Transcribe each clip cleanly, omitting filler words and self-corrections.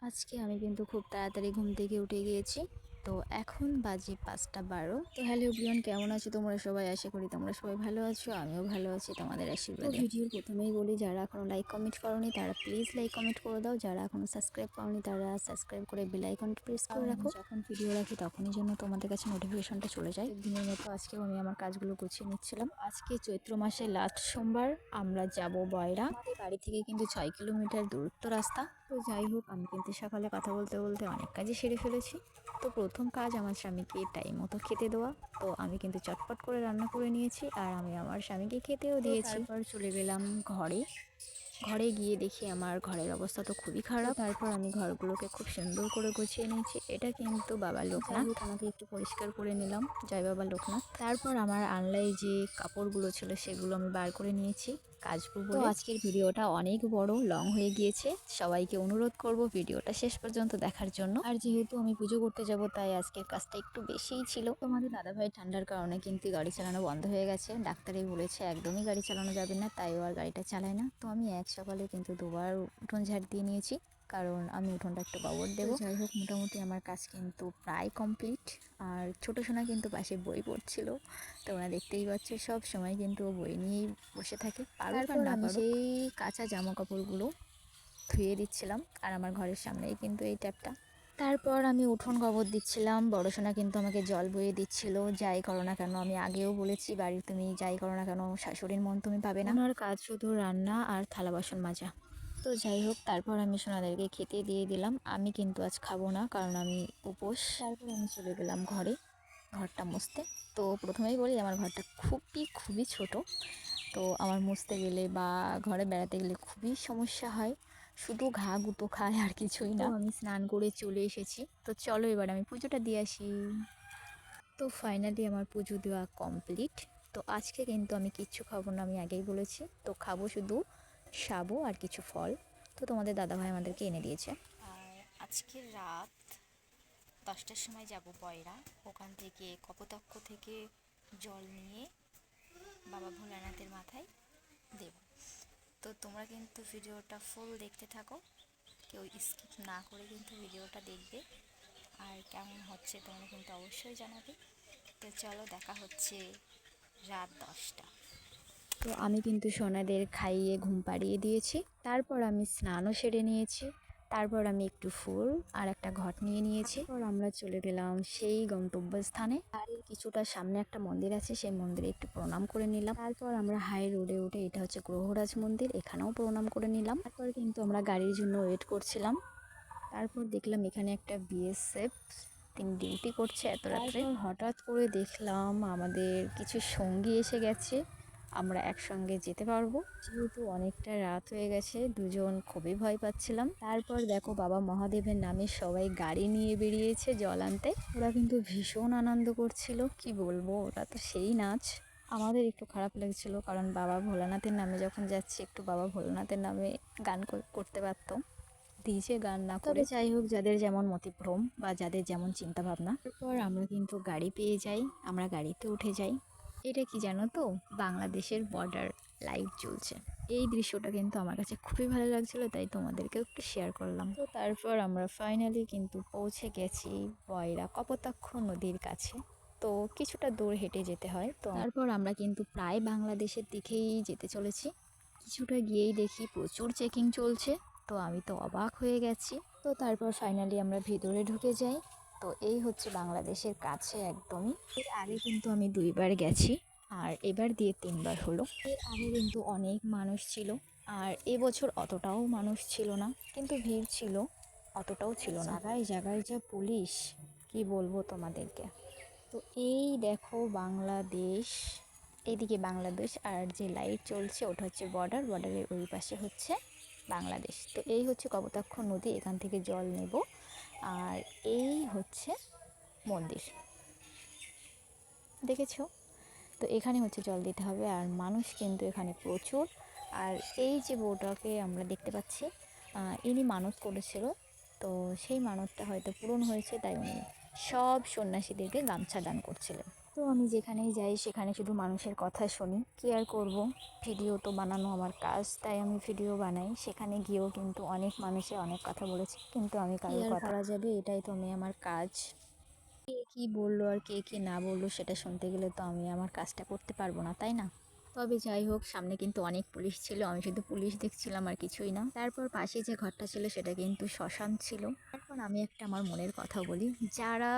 আজকে আমি কিন্তু খুব তাড়াতাড়ি ঘুম থেকে উঠে গিয়েছি। তো এখন বাজে ৫টা ১২। তো হ্যালো এভরিওয়ান, কেমন আছো তোমরা সবাই? আশা করি তোমরা সবাই ভালো আছো, আমিও ভালো আছি তোমাদের আশীর্বাদে। ভিডিওর প্রথমেই বলি, যারা এখনও লাইক কমেন্ট করোনি তারা প্লিজ লাইক কমেন্ট করে দাও, যারা এখনও সাবস্ক্রাইব করোনি তারা সাবস্ক্রাইব করে বেল আইকনটি প্রেস করে রাখো, যখন ভিডিও রাখি তখনই যেন তোমাদের কাছে নোটিফিকেশনটা চলে যায়। দিনের মতো আজকেও আমি আমার কাজগুলো গুছিয়ে নিচ্ছিলাম। আজকে চৈত্র মাসের লাস্ট সোমবার, আমরা যাব বয়রা। আমাদের বাড়ি থেকে কিন্তু ৬ কিলোমিটার দূরত্ব রাস্তা। তো যাই হোক, আমি কিন্তু সকালে কথা বলতে বলতে অনেক কাজই সেরে ফেলেছি। তো প্রথম কাজ আমার স্বামীকে টাইম মতো খেতে দেওয়া। তো আমি কিন্তু চটপট করে রান্না করে নিয়েছি আর আমি আমার স্বামীকে খেতেও দিয়েছি। তারপর চলে গেলাম ঘরে। ঘরে গিয়ে দেখি আমার ঘরের অবস্থা তো খুবই খারাপ। তারপর আমি ঘরগুলোকে খুব সুন্দর করে গুছিয়ে নিয়েছি। এটা কিন্তু বাবা লোকনাথ, আমাকে একটু পরিষ্কার করে নিলাম। জয় বাবা লোকনাথ। তারপর আমার আনলাই যে কাপড়গুলো ছিল সেগুলো আমি বার করে নিয়েছি কাচবো বলে। তো আজকের ভিডিওটা অনেক বড় লং হয়ে গিয়েছে, সবাইকে অনুরোধ করব ভিডিওটা শেষ পর্যন্ত দেখার জন্য। আর যেহেতু আমি পুজো করতে যাব তাই আজকের কাজটা একটু বেশিই ছিল। তোমাদের দাদাভাই ঠান্ডার কারণে কিন্তু গাড়ি চালানো বন্ধ হয়ে গেছে। ডাক্তারই বলেছে একদমই গাড়ি চালানো যাবে না, তাইও আর গাড়িটা চালায় না। তো আমি এক সকালে কিন্তু দুবার উঠোন ঝাড় দিয়ে নিয়েছি, কারণ আমি উঠোনটা একটু গোবর দেবো। যাই হোক, মোটামুটি আমার কাজ কিন্তু প্রায় কমপ্লিট। আর ছোটো সোনা কিন্তু পাশে বই পড়ছিল, তোমরা দেখতেই পাচ্ছ সব সময় কিন্তু ও বই নিয়েই বসে থাকে। তারপর আমি সেই কাঁচা জামা কাপড়গুলো ধুয়ে দিচ্ছিলাম, আর আমার ঘরের সামনেই কিন্তু এই ট্যাপটা। তারপর আমি উঠোন গোবর দিচ্ছিলাম, বড় সোনা কিন্তু আমাকে জল বইয়ে দিচ্ছিল। যাই করো না কেন, আমি আগেও বলেছি বাড়ির তুমি যাই করো না কেন শাশুড়ির মন তুমি পাবে না। ওনার কাজ শুধু রান্না আর থালা বাসন মাজা। তো যাই হোক, তারপর আমি সোনাদেরকে খেতে দিয়ে দিলাম। আমি কিন্তু আজ খাবো না, কারণ আমি উপোস। তারপর আমি চলে গেলাম ঘরে, ঘরটা মুছতে। তো প্রথমেই বলি, আমার ঘরটা খুবই খুবই ছোট। তো আমার মুছতে গেলে বা ঘরে বেড়াতে গেলে খুবই সমস্যা হয়, শুধু ঘা গুঁতো খায় আর কিছুই না। আমি স্নান করে চলে এসেছি। তো চলো এবার আমি পুজোটা দিয়ে আসি। তো ফাইনালি আমার পুজো দেওয়া কমপ্লিট। তো আজকে কিন্তু আমি কিচ্ছু খাবো না, আমি আগেই বলেছি। তো খাবো শুধু সাবু আর কিছু ফল। তো তোমাদের দাদাভাই আমাদেরকে এনে দিয়েছে। আর আজকের রাত 10টার সময় যাব বয়রা। ওখান থেকে কপোতাক্ষ থেকে জল নিয়ে বাবা ভোলানাথের মাথায় দেব। তো তোমরা কিন্তু ভিডিওটা ফুল দেখতে থাকো, কেউ স্কিপ না করে কিন্তু ভিডিওটা দেখবে। আর কেমন হচ্ছে তোমরা কিন্তু অবশ্যই জানাবে। তো চলো, দেখা হচ্ছে রাত 10টা। তো আমি কিন্তু সোনাদের খাইয়ে ঘুম পাড়িয়ে দিয়েছি। তারপর আমি স্নানও সেরে নিয়েছি। তারপর আমি একটু ফুল আর একটা ঘট নিয়ে নিয়েছি। তারপর আমরা চলে গেলাম সেই গন্তব্যস্থানে। আর কিছুটা সামনে একটা মন্দির আছে, সেই মন্দিরে একটু প্রণাম করে নিলাম। তারপর আমরা হাই রোডে উঠে, এটা হচ্ছে গ্রহরাজ মন্দির, এখানেও প্রণাম করে নিলাম। তারপর কিন্তু আমরা গাড়ির জন্য ওয়েট করছিলাম। তারপর দেখলাম এখানে একটা বিএসএফ তিনি ডিউটি করছে এত রাত্রে। হঠাৎ করে দেখলাম আমাদের কিছু সঙ্গী এসে গেছে, আমরা একসঙ্গে যেতে পারবো, যেহেতু অনেকটা রাত হয়ে গেছে। দুজন খুবই ভয় পাচ্ছিলাম। তারপর দেখো, বাবা মহাদেবের নামে সবাই গাড়ি নিয়ে বেরিয়েছে জল আনতে। ওরা কিন্তু ভীষণ আনন্দ করছিল, কি বলবো, ওরা তো সেই নাচ। আমাদের একটু খারাপ লাগছিল, কারণ বাবা ভোলানাথের নামে যখন যাচ্ছি, একটু বাবা ভোলানাথের নামে গান করতে পারতো, ডিজে গান না করে। যাই হোক, যাদের যেমন মতিভ্রম বা যাদের যেমন চিন্তা ভাবনা। তারপর আমরা কিন্তু গাড়ি পেয়ে যাই, আমরা গাড়িতে উঠে যাই। এটা কি জানো তো, বাংলাদেশের বর্ডার লাইট জ্বলছে। এই দৃশ্যটা কিন্তু আমার কাছে খুবই ভালো লাগছিল, তাই তোমাদেরকেও একটু শেয়ার করলাম। তো তারপর আমরা ফাইনালি কিন্তু পৌঁছে গেছি বয়রা কপোতাক্ষ নদীর কাছে। তো কিছুটা দূর হেঁটে যেতে হয়। তো তারপর আমরা কিন্তু প্রায় বাংলাদেশের দিকেই যেতে চলেছি। কিছুটা গিয়েই দেখি প্রচুর চেকিং চলছে। তো আমি তো অবাক হয়ে গেছি। তো তারপর ফাইনালি আমরা ভিতরে ঢুকে যাই। তো এই হচ্ছে বাংলাদেশের কাছে একদমই। এর আগে কিন্তু আমি 2বার গেছি, আর এবার দিয়ে 3বার হলো। এর আগে কিন্তু অনেক মানুষ ছিল, আর এবছর অতটাও মানুষ ছিল না, কিন্তু ভিড় ছিল, অতটাও ছিল না। জায়গায় জায়গায় যা পুলিশ, কি বলবো তোমাদেরকে। তো এই দেখো বাংলাদেশ, এইদিকে বাংলাদেশ, আর যে লাইট চলছে ওটা হচ্ছে বর্ডার, বর্ডারের ওই পাশে হচ্ছে বাংলাদেশ। তো এই হচ্ছে কপোতাক্ষ নদী, এখান থেকে জল নেব। আর এই হচ্ছে মন্দির, দেখেছো? তো এখানে হচ্ছে জল দিতে হবে, আর মানুষ কিন্তু এখানে প্রচুর। আর এই যে বউটাকে আমরা দেখতে পাচ্ছি, ইনি মানত করেছিল। তো সেই মানতটা হয়তো পূরণ হয়েছে, তাই উনি সব সন্ন্যাসীদেরকে গামছা দান করছিলেন। তো আমি যেখানেই যাই সেখানে শুধু মানুষের কথা শুনি, কি আর করব, ভিডিও তো বানানো আমার কাজ, তাই আমি ভিডিও বানাই। সেখানে গিয়েও কিন্তু অনেক মানুষে অনেক কথা বলেছে, কিন্তু আমি কারোর কথা করা যাবে, এটাই তো আমি আমার কাজ। কে কী বললো আর কে কী না বললো সেটা শুনতে গেলে তো আমি আমার কাজটা করতে পারবো না, তাই না? তবে যাই হোক, সামনে কিন্তু অনেক পুলিশ ছিল, আমি শুধু পুলিশ দেখছিলাম আর কিছুই না। তারপর পাশে যে ঘরটা ছিল সেটা কিন্তু শ্মশান ছিল। এখন আমি একটা আমার মনের কথা বলি, যারা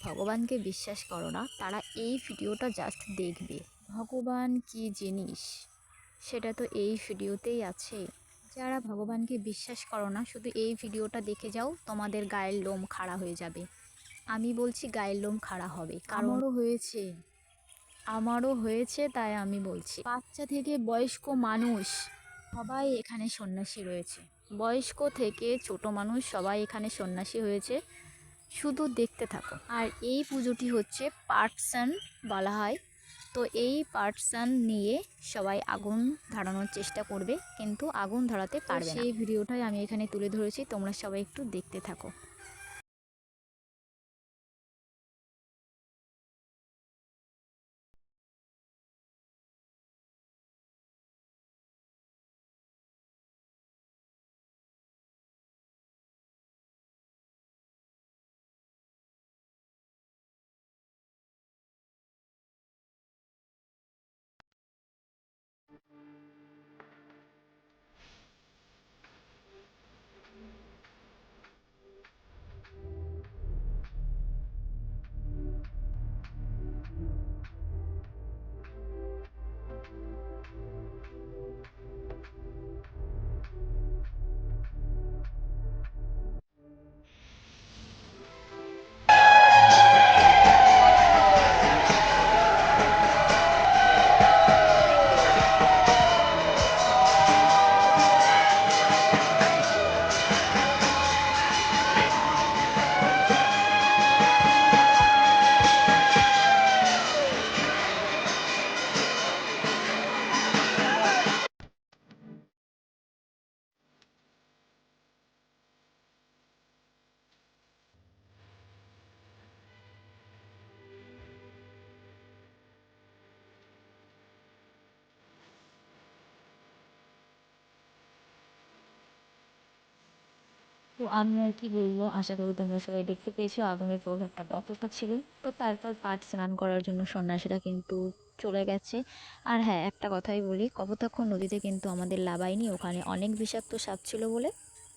ভগবানকে বিশ্বাস করো না তারা এই ভিডিওটা জাস্ট দেখবে। ভগবান কি জিনিস সেটা তো এই ভিডিওতেই আছে। যারা ভগবানকে বিশ্বাস করো না শুধু এই ভিডিওটা দেখে যাও, তোমাদের গায়ের লোম খাড়া হয়ে যাবে। আমি বলছি গায়ের লোম খাড়া হবে, আমারও হয়েছে তাই আমি বলছি। বাচ্চা থেকে বয়স্ক মানুষ সবাই এখানে সন্ন্যাসী রয়েছে, বয়স্ক থেকে ছোট মানুষ সবাই এখানে সন্ন্যাসী হয়েছে। শুধু দেখতে থাকো। আর এই পুজোটি হচ্ছে পার্টসান বলা হয়, তো এই পার্টসান নিয়ে সবাই আগুন ধরানোর চেষ্টা করবে, কিন্তু আগুন ধরাতে পারবে না। সেই ভিডিওটাই আমি এখানে তুলে ধরেছি, তোমরা সবাই একটু দেখতে থাকো। তো আমি আর কি বলবো, আশা করি তোমরা সবাই দেখতে পেয়েছো আগুনের প্রভাবটা কতটা ছিল। তো তারপর পাট স্নান করার জন্য সন্ন্যাসীরা কিন্তু চলে গেছে। আর হ্যাঁ, একটা কথাই বলি, কপোতাক্ষ নদীতে কিন্তু আমাদের লাবাইনি, ওখানে অনেক বিষাক্ত সাপ ছিল বলে,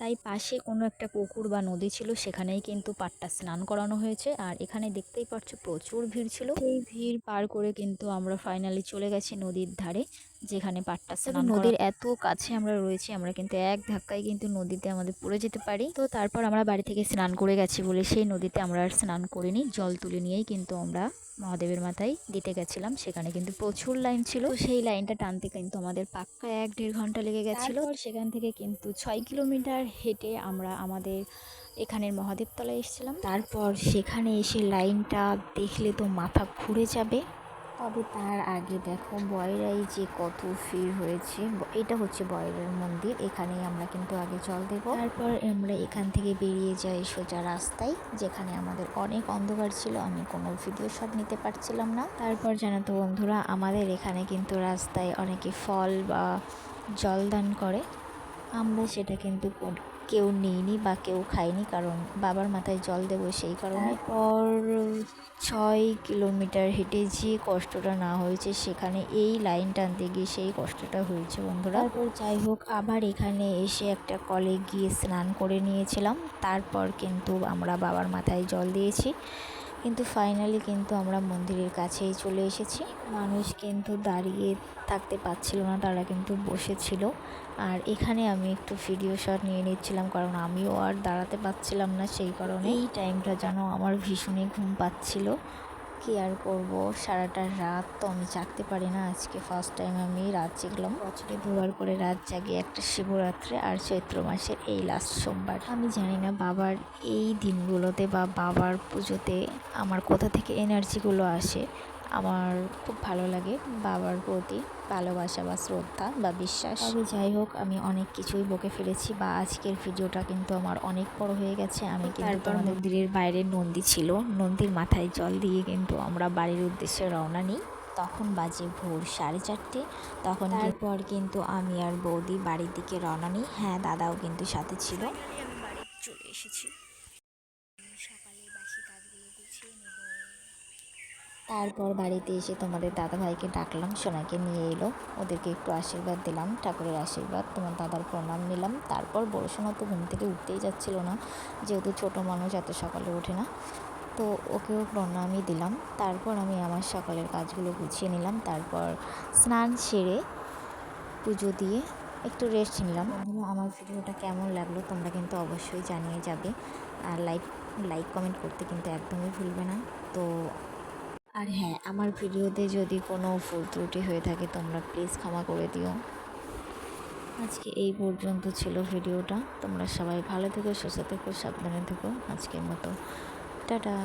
তাই পাশে কোনো একটা পুকুর বা নদী ছিল, সেখানেই কিন্তু পাটটা স্নান করানো হয়েছে। আর এখানে দেখতেই পাচ্ছ প্রচুর ভিড় ছিল, সেই ভিড় পার করে কিন্তু আমরা ফাইনালি চলে গেছি নদীর ধারে, যেখানে পাটটা স্নান নদীর এত কাছে আমরা রয়েছি, আমরা কিন্তু এক ধাক্কায় কিন্তু নদীতে আমাদের পড়ে যেতে পারি। তো তারপর আমরা বাড়ি থেকে স্নান করে গেছি বলে সেই নদীতে আমরা আর স্নান করিনি, জল তুলে নিয়েই কিন্তু আমরা মহাদেবের মাথায় দিতে গেছিলাম। সেখানে কিন্তু প্রচুর লাইন ছিল, তো সেই লাইনটা টানতে কিন্তু আমাদের পাক্কা 1-1.5 ঘন্টা লেগে গেছিল। সেখান থেকে কিন্তু 6 কিলোমিটার হেঁটে আমরা আমাদের এখানের মহাদেব তলায় এসেছিলাম। তারপর সেখানে এসে লাইনটা দেখলে তো মাথা ঘুরে যাবে। তবে তার আগে দেখো বয়রাই যে কত ভিড় হয়েছে। এটা হচ্ছে বয়রার মন্দির, এখানেই আমরা কিন্তু আগে জল দেব। তারপর আমরা এখান থেকে বেরিয়ে যাই সোজা রাস্তায়, যেখানে আমাদের অনেক অন্ধকার ছিল, আমি কোনো ভিডিও শট নিতে পারছিলাম না। তারপর জানো তো বন্ধুরা, আমাদের এখানে কিন্তু রাস্তায় অনেকে ফল বা জল দান করে, আমরা সেটা কিন্তু কেউ নিইনি বা কেউ খাইনি, কারণ বাবার মাথায় জল দেবো সেই কারণে। পর 6 কিলোমিটার হেঁটে যে কষ্টটা না হয়েছে, সেখানে এই লাইন টানতে গিয়ে সেই কষ্টটা হয়েছে বন্ধুরা। তারপর যাই হোক, আবার এখানে এসে একটা কলে গিয়ে স্নান করে নিয়েছিলাম। তারপর কিন্তু আমরা বাবার মাথায় জল দিয়েছি, কিন্তু ফাইনালি কিন্তু আমরা মন্দিরের কাছেই চলে এসেছি। মানুষ কিন্তু দাঁড়িয়ে থাকতে পারছিল না, তারা কিন্তু বসেছিল। আর এখানে আমি একটু ভিডিও শট নিয়ে নিচ্ছিলাম, কারণ আমিও আর দাঁড়াতে পারছিলাম না, সেই কারণে। এই টাইমটা যেন আমার ভীষণই ঘুম পাচ্ছিল, কি আর করব, সারাটা রাত তো আমি জাগতে পারি না। আজকে ফার্স্ট টাইম আমি রাত জাগলাম, বছরে 2বার করে রাত জাগি, একটা শিবরাত্রে আর চৈত্র মাসের এই লাস্ট সোমবার। আমি জানি না বাবার এই দিনগুলোতে বা বাবার পুজোতে আমার কোথা থেকে এনার্জিগুলো আসে। আমার খুব ভালো লাগে বাবার প্রতি, ভালোবাসা বা শ্রদ্ধা বা বিশ্বাস। তবে যাই হোক, আমি অনেক কিছুই বকে ফেলেছি বা আজকের ভিডিওটা কিন্তু আমার অনেক বড় হয়ে গেছে। আমি কিন্তু মন্দিরের বাইরে নন্দী ছিল, নন্দীর মাথায় জল দিয়ে কিন্তু আমরা বাড়ির উদ্দেশ্যে রওনা নিই। তখন বাজে ভোর 4:30। তখন তারপর কিন্তু আমি আর বৌদি বাড়ির দিকে রওনা নিই। হ্যাঁ, দাদাও কিন্তু সাথে ছিল। আমি বাড়ি চলে এসেছি। সকালে বাসি কাজগুলো গুছিয়ে নেব। তারপর বাড়িতে এসে তোমাদের দাদাভাইকে ডাকলাম, সোনাকে নিয়ে এলো, ওদেরকে একটু আশীর্বাদ দিলাম, ঠাকুরের আশীর্বাদ, তোমার দাদার প্রণাম নিলাম। তারপর বড় সোনা তো ঘুম থেকে উঠতেই যাচ্ছিল না, যেহেতু ছোট মানুষ এত সকালে ওঠে না, তো ওকেও প্রণামই দিলাম। তারপর আমি আমার সকালের কাজগুলো গুছিয়ে নিলাম। তারপর স্নান সেরে পুজো দিয়ে একটু রেস্ট নিলাম। বন্ধুরা, আমার ভিডিওটা কেমন লাগলো তোমরা কিন্তু অবশ্যই জানিয়ে যাবে, আর লাইক কমেন্ট করতে কিন্তু একদমই ভুলবে না। তো আর হ্যাঁ, আমার ভিডিওতে যদি কোনো ভুল ত্রুটি হয়ে থাকে তোমরা প্লিজ ক্ষমা করে দিও। আজকে এই পর্যন্ত ছিল ভিডিওটা। তোমরা সবাই ভালো থেকো, সুস্থ থেকো, সাবধানে থেকো। আজকের মতো টাটা।